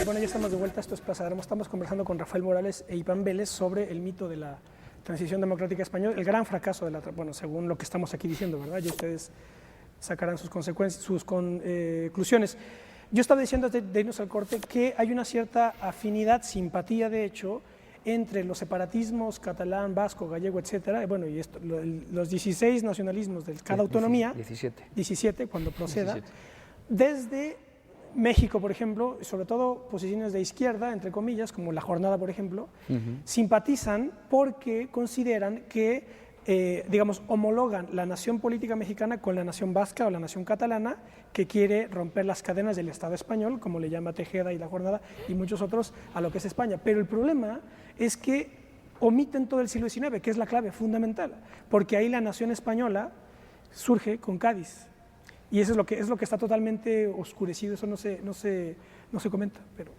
Bueno, ya estamos de vuelta, esto es Plaza de Armas. Estamos conversando con Rafael Morales e Iván Vélez sobre el mito de la transición democrática española, el gran fracaso de la, bueno, según lo que estamos aquí diciendo, ¿verdad? Y ustedes sacarán sus consecuencias, sus conclusiones. Yo estaba diciendo antes de irnos al corte que hay una cierta afinidad, simpatía, de hecho, entre los separatismos catalán, vasco, gallego, etcétera, bueno, y esto, los 16 nacionalismos de cada autonomía, 17 cuando proceda, 17. Desde México, por ejemplo, sobre todo posiciones de izquierda, entre comillas, como La Jornada, por ejemplo, simpatizan porque consideran que, digamos, homologan la nación política mexicana con la nación vasca o la nación catalana, que quiere romper las cadenas del Estado español, como le llama Tejeda y La Jornada, y muchos otros, a lo que es España. Pero el problema es que omiten todo el siglo XIX, que es la clave fundamental, porque ahí la nación española surge con Cádiz. Y eso es lo que está totalmente oscurecido, eso no se comenta. Pero...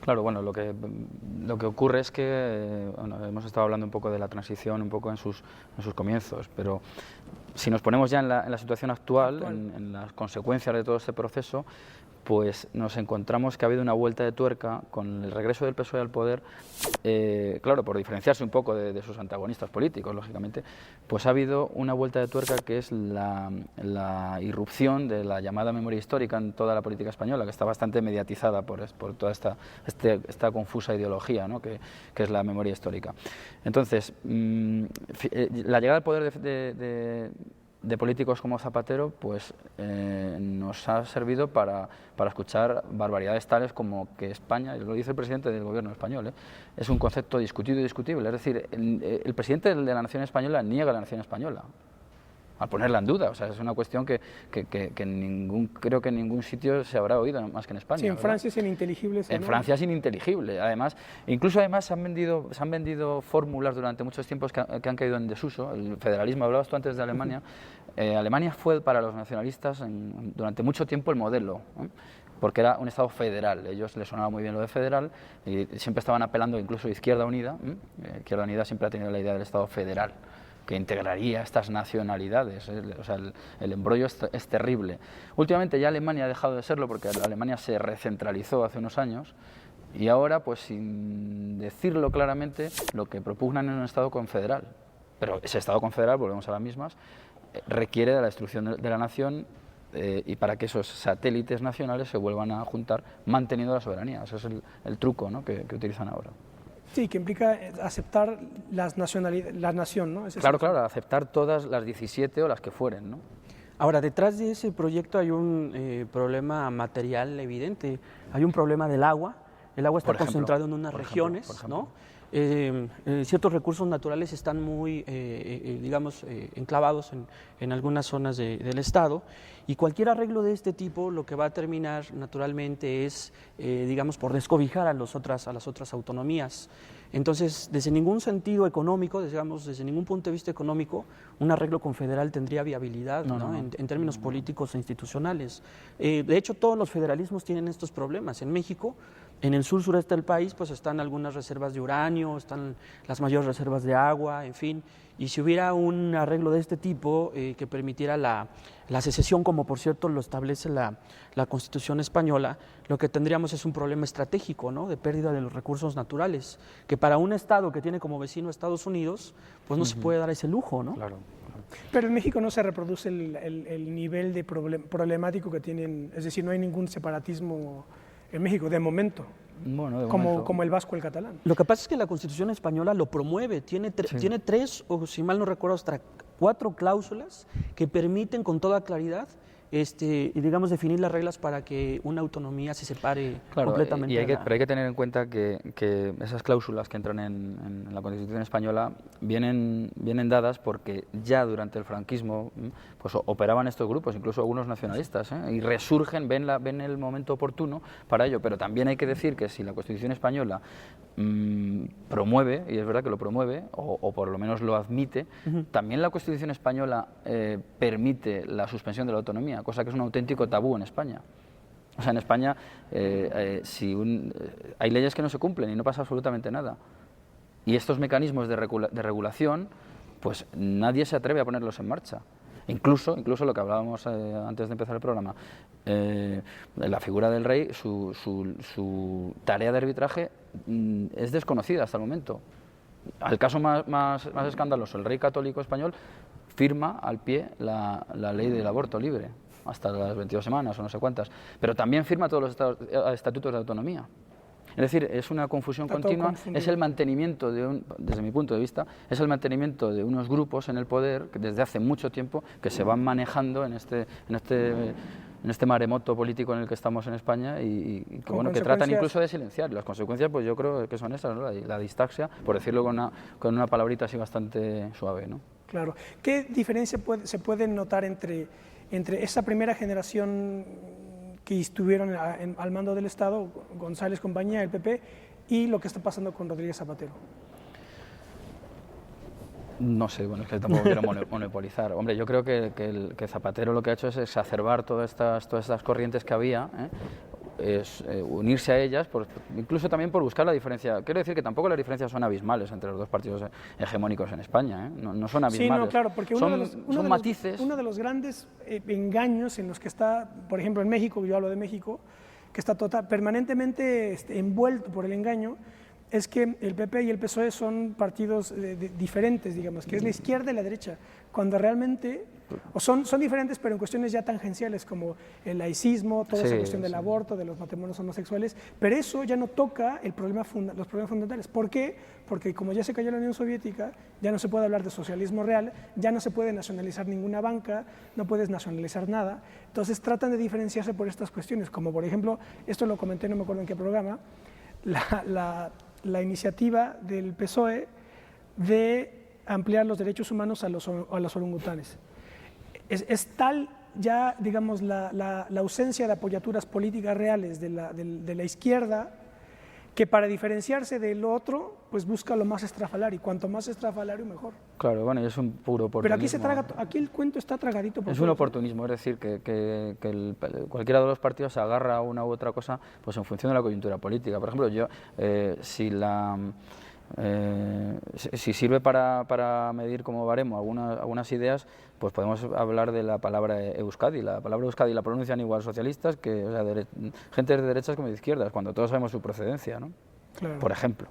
Claro, bueno, lo que ocurre es que bueno, hemos estado hablando un poco de la transición, un poco en sus comienzos, pero si nos ponemos ya en la situación actual, en las consecuencias de todo este proceso, pues nos encontramos que ha habido una vuelta de tuerca con el regreso del PSOE al poder, claro, por diferenciarse un poco de sus antagonistas políticos, lógicamente, pues ha habido una vuelta de tuerca que es la irrupción de la llamada memoria histórica en toda la política española, que está bastante mediatizada por toda esta confusa ideología, ¿no? que es la memoria histórica. Entonces, la llegada al poder de políticos como Zapatero, pues nos ha servido para escuchar barbaridades tales como que España, y lo dice el presidente del gobierno español, es un concepto discutido y discutible. Es decir, el presidente de la nación española niega la nación española, al ponerla en duda. O sea, es una cuestión que creo que en ningún sitio se habrá oído, más que en España. Sí, en ¿verdad? Francia es ininteligible. En Francia es ininteligible. Además, incluso se han vendido fórmulas durante muchos tiempos que han caído en desuso. El federalismo, hablabas tú antes de Alemania. Alemania fue para los nacionalistas durante mucho tiempo el modelo, ¿eh? Porque era un Estado federal. A ellos les sonaba muy bien lo de federal y siempre estaban apelando, incluso a Izquierda Unida. Izquierda Unida siempre ha tenido la idea del Estado federal, que integraría estas nacionalidades. O sea, el embrollo es terrible. Últimamente ya Alemania ha dejado de serlo porque Alemania se recentralizó hace unos años y ahora, pues sin decirlo claramente, lo que propugnan es un Estado confederal. Pero ese Estado confederal, volvemos a las mismas, requiere de la destrucción de la nación y para que esos satélites nacionales se vuelvan a juntar manteniendo la soberanía. Ese es el truco, ¿no? que utilizan ahora. Sí, que implica aceptar la nación, ¿no? Claro, aceptar todas las 17 o las que fueren, ¿no? Ahora, detrás de ese proyecto hay un problema material evidente. Hay un problema del agua. El agua está concentrado en unas regiones, ¿no? Ciertos recursos naturales están muy, digamos, enclavados en algunas zonas del estado, y cualquier arreglo de este tipo lo que va a terminar naturalmente es, digamos, por descobijar a las otras autonomías. Entonces, desde ningún sentido económico, digamos, desde ningún punto de vista económico, un arreglo confederal tendría viabilidad, ¿no? En términos políticos e institucionales. De hecho, todos los federalismos tienen estos problemas. En México, en el sur-sureste del país, pues están algunas reservas de uranio, están las mayores reservas de agua, en fin. Y si hubiera un arreglo de este tipo que permitiera la secesión, como por cierto lo establece la Constitución española, lo que tendríamos es un problema estratégico, ¿no? De pérdida de los recursos naturales, que para un Estado que tiene como vecino a Estados Unidos, pues no se puede dar ese lujo, ¿no? Claro. Pero en México no se reproduce el nivel de problemático que tienen, es decir, no hay ningún separatismo en México, de momento. Bueno, como el vasco o el catalán. Lo que pasa es que la Constitución española lo promueve, tiene 3 o, si mal no recuerdo, hasta 4 cláusulas que permiten con toda claridad digamos, definir las reglas para que una autonomía se separe completamente. Pero hay que tener en cuenta que esas cláusulas que entran en la Constitución española vienen dadas porque ya durante el franquismo pues operaban estos grupos, incluso algunos nacionalistas, y resurgen, ven el momento oportuno para ello. Pero también hay que decir que si la Constitución española promueve, y es verdad que lo promueve, o por lo menos lo admite, también la Constitución española permite la suspensión de la autonomía, cosa que es un auténtico tabú en España. O sea, en España hay leyes que no se cumplen y no pasa absolutamente nada. Y estos mecanismos de regulación, pues nadie se atreve a ponerlos en marcha. Incluso lo que hablábamos antes de empezar el programa, la figura del rey, su tarea de arbitraje es desconocida hasta el momento. Al caso más escandaloso, el rey católico español firma al pie la ley del aborto libre, hasta las 22 semanas o no sé cuántas, pero también firma todos los estatutos de autonomía. Es decir, es una confusión continua, es el mantenimiento desde mi punto de vista, es el mantenimiento de unos grupos en el poder que desde hace mucho tiempo que se van manejando en este maremoto político en el que estamos en España y que tratan incluso de silenciar. Las consecuencias, pues yo creo que son esas, ¿no? La distaxia, por decirlo con una palabrita así bastante suave, ¿no? Claro. ¿Qué diferencia se puede notar entre esa primera generación que estuvieron al mando del Estado, González compañía, el PP, y lo que está pasando con Rodríguez Zapatero? No sé, bueno, es que tampoco quiero monopolizar. Hombre, yo creo que Zapatero lo que ha hecho es exacerbar todas estas corrientes que había, es unirse a ellas, incluso también por buscar la diferencia. Quiero decir que tampoco las diferencias son abismales entre los dos partidos hegemónicos en España, no son abismales. Sí, no, claro, porque son matices. Uno de los grandes engaños en los que está, por ejemplo, en México, yo hablo de México, que está permanentemente envuelto por el engaño, es que el PP y el PSOE son partidos diferentes, digamos, que es la izquierda y la derecha, cuando realmente son diferentes, pero en cuestiones ya tangenciales, como el laicismo, toda esa cuestión del aborto, de los matrimonios homosexuales, pero eso ya no toca los problemas fundamentales. ¿Por qué? Porque como ya se cayó la Unión Soviética, ya no se puede hablar de socialismo real, ya no se puede nacionalizar ninguna banca, no puedes nacionalizar nada, entonces tratan de diferenciarse por estas cuestiones, como por ejemplo, esto lo comenté, no me acuerdo en qué programa, la iniciativa del PSOE de ampliar los derechos humanos a los orangutanes. Es tal ya, digamos, la ausencia de apoyaturas políticas reales de la izquierda, que para diferenciarse del otro, pues busca lo más estrafalario, y cuanto más estrafalario, mejor. Claro, bueno, y es un puro oportunismo. Pero aquí el cuento está tragadito. Es un oportunismo, es decir, que cualquiera de los partidos se agarra a una u otra cosa pues en función de la coyuntura política. Por ejemplo, si sirve para medir como baremo algunas ideas, pues podemos hablar de la palabra Euskadi. La palabra Euskadi la pronuncian igual socialistas que gente de derechas como de izquierdas, cuando todos sabemos su procedencia, ¿no? Claro. Por ejemplo.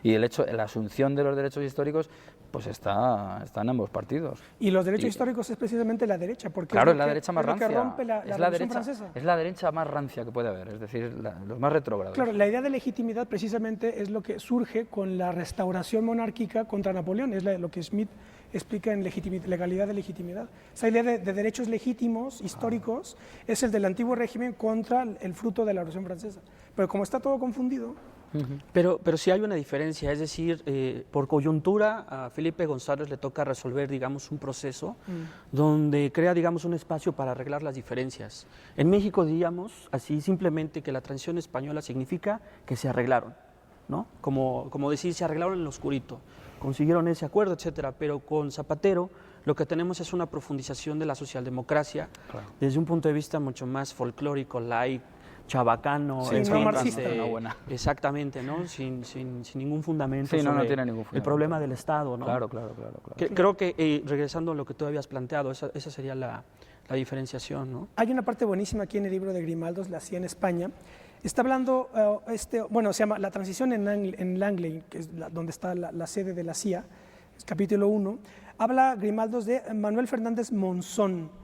Y la asunción de los derechos históricos pues está en ambos partidos. Y los derechos históricos es precisamente la derecha, porque claro, es la derecha más rancia. Que rompe la Revolución Francesa. Es la derecha más rancia que puede haber, es decir, los más retrógrados. Claro, la idea de legitimidad precisamente es lo que surge con la restauración monárquica contra Napoleón, es lo que Smith explica en legalidad de legitimidad. Esa idea de derechos legítimos, históricos, es el del antiguo régimen contra el fruto de la Revolución Francesa. Pero como está todo confundido... Pero sí hay una diferencia, es decir, por coyuntura a Felipe González le toca resolver, digamos, un proceso donde crea, digamos, un espacio para arreglar las diferencias. En México diríamos así simplemente que la transición española significa que se arreglaron, ¿no? Como decir, se arreglaron en lo oscurito, consiguieron ese acuerdo, etcétera. Pero con Zapatero lo que tenemos es una profundización de la socialdemocracia, claro, desde un punto de vista mucho más folclórico, laico, chabacano, no marxista. Exactamente, ¿no? Sin ningún fundamento sí, sobre no tiene ningún fundamento. El problema del Estado, ¿no? Claro. Creo que, regresando a lo que tú habías planteado, esa sería la diferenciación, ¿no? Hay una parte buenísima aquí en el libro de Grimaldos, La CIA en España. Está hablando, se llama La transición en Langley, que es donde está la sede de la CIA, es capítulo 1. Habla Grimaldos de Manuel Fernández Monzón,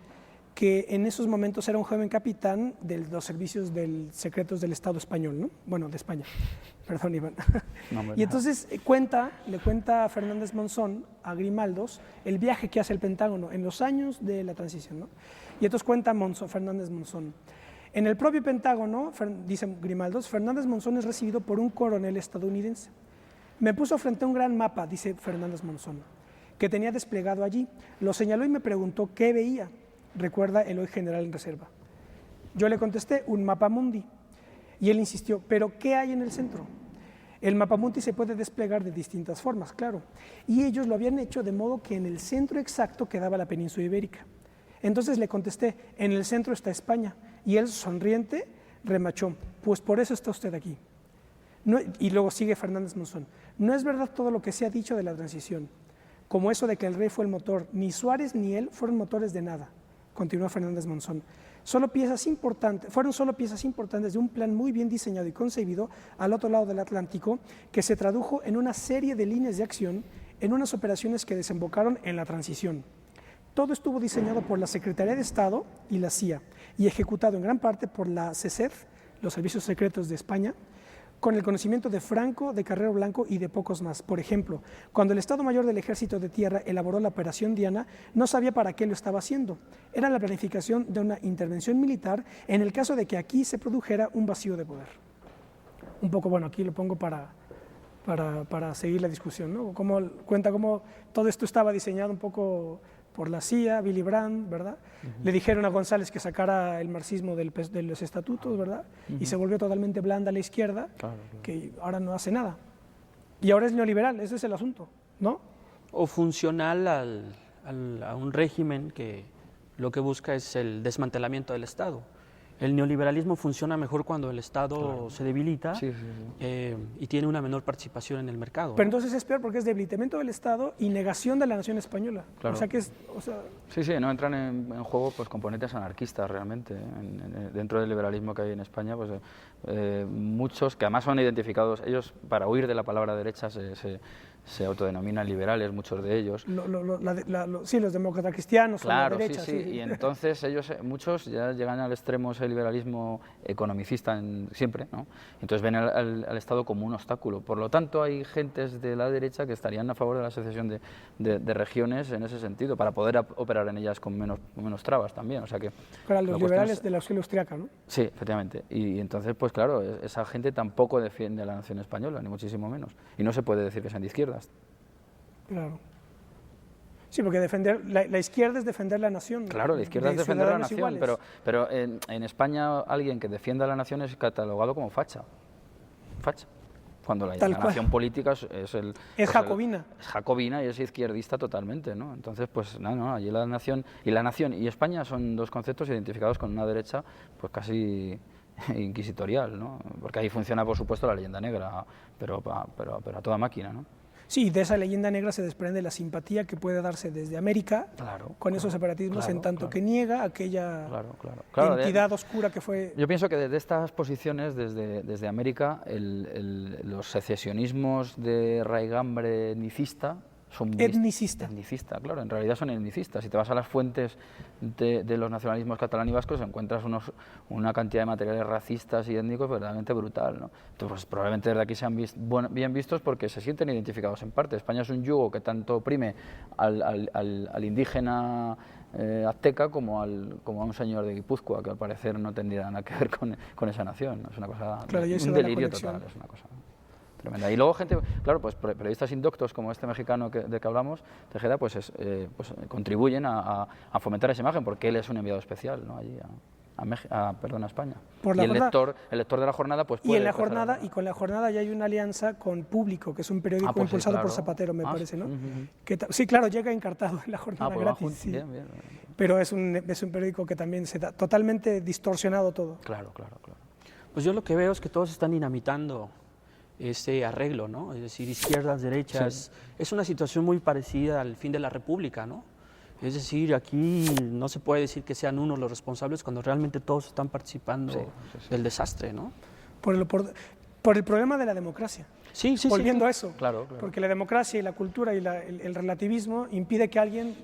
que en esos momentos era un joven capitán de los servicios secretos del Estado español, ¿no? Bueno, de España, perdón, Iván. Y entonces le cuenta a Fernández Monzón, a Grimaldos, el viaje que hace el Pentágono en los años de la transición, ¿no? Y entonces cuenta Fernández Monzón. En el propio Pentágono, dice Grimaldos, Fernández Monzón es recibido por un coronel estadounidense. Me puso frente a un gran mapa, dice Fernández Monzón, que tenía desplegado allí. Lo señaló y me preguntó qué veía. Recuerda el hoy general en reserva. Yo le contesté, un mapamundi. Y él insistió, ¿pero qué hay en el centro? El mapamundi se puede desplegar de distintas formas, claro. Y ellos lo habían hecho de modo que en el centro exacto quedaba la península ibérica. Entonces le contesté, en el centro está España. Y él, sonriente, remachó, pues por eso está usted aquí. No, y luego sigue Fernández Monzón. No es verdad todo lo que se ha dicho de la transición. como eso de que el rey fue el motor. Ni Suárez ni él fueron motores de nada, continuó Fernández Monzón. Fueron solo piezas importantes de un plan muy bien diseñado y concebido al otro lado del Atlántico, que se tradujo en una serie de líneas de acción en unas operaciones que desembocaron en la transición. Todo estuvo diseñado por la Secretaría de Estado y la CIA y ejecutado en gran parte por la SESED, los Servicios Secretos de España, con el conocimiento de Franco, de Carrero Blanco y de pocos más. Por ejemplo, cuando el Estado Mayor del Ejército de Tierra elaboró la Operación Diana, no sabía para qué lo estaba haciendo. Era la planificación de una intervención militar en el caso de que aquí se produjera un vacío de poder. Un poco, bueno, aquí lo pongo para seguir la discusión, ¿no? Cuenta cómo todo esto estaba diseñado un poco por la CIA, Willy Brandt, ¿verdad? Le dijeron a González que sacara el marxismo de los estatutos, ¿verdad? Y se volvió totalmente blanda a la izquierda, que ahora no hace nada. Y ahora es neoliberal, ese es el asunto, ¿no? O funcional a un régimen que lo que busca es el desmantelamiento del Estado. El neoliberalismo funciona mejor cuando el Estado se debilita y tiene una menor participación en el mercado. Pero entonces es peor porque es debilitamiento del Estado y negación de la nación española. Claro. O sea que Sí, no entran en juego pues componentes anarquistas realmente. Dentro del liberalismo que hay en España, pues muchos que además son identificados, ellos para huir de la palabra derecha se autodenominan liberales, muchos de ellos. Sí, los demócratas cristianos claro, son de derecha. Sí. Y entonces ellos, muchos ya llegan al extremo ese liberalismo economicista siempre, ¿no? Entonces ven al Estado como un obstáculo. Por lo tanto, hay gentes de la derecha que estarían a favor de la asociación de regiones en ese sentido, para poder operar en ellas con menos trabas también. O sea que para los liberales de la escuela austriaca, ¿no? Sí, efectivamente. Y entonces, pues claro, esa gente tampoco defiende a la nación española, ni muchísimo menos. Y no se puede decir que sean de izquierdas. Claro. Sí, porque la izquierda es defender la nación. Claro, la izquierda es defender la nación, pero en España alguien que defienda a la nación es catalogado como facha. Cuando la nación política es jacobina. Es jacobina y es izquierdista totalmente, ¿no? Entonces, pues no, allí la nación y España son dos conceptos identificados con una derecha pues casi inquisitorial, ¿no? Porque ahí funciona, por supuesto, la leyenda negra, pero a toda máquina, ¿no? Sí, de esa leyenda negra se desprende la simpatía que puede darse desde América con esos separatismos, en tanto que niega aquella entidad oscura que fue... Yo pienso que desde estas posiciones, desde América, los secesionismos de raigambre etnicista son etnicista, claro, en realidad son etnicistas. Si te vas a las fuentes de los nacionalismos catalán y vascos, encuentras una cantidad de materiales racistas y étnicos verdaderamente brutal, ¿no? Entonces, pues, probablemente desde aquí sean bien vistos porque se sienten identificados en parte. España es un yugo que tanto oprime al indígena azteca como a un señor de Guipúzcoa, que al parecer no tendría nada que ver con esa nación, ¿no? Es una cosa, un delirio total, es una cosa tremenda. Y luego gente, claro, pues periodistas indoctos como este mexicano de que hablamos, Tejeda, pues contribuyen a fomentar esa imagen, porque él es un enviado especial, ¿no? Allí a España. Y el lector de la jornada pues puede... Y en la jornada, y con la jornada ya hay una alianza con Público, que es un periódico pues impulsado por Zapatero, me parece, ¿no? Sí, claro, llega encartado en la jornada gratis. Sí. Bien. Pero es un periódico que también se da totalmente distorsionado todo. Claro. Pues yo lo que veo es que todos están dinamitando ese arreglo, ¿no? Es decir, izquierdas, derechas. Sí. Es una situación muy parecida al fin de la República, ¿no? Es decir, aquí no se puede decir que sean unos los responsables cuando realmente todos están participando del desastre, ¿no? Por el problema de la democracia. Sí. Volviendo a eso. Claro. Porque la democracia y la cultura y el relativismo impide que alguien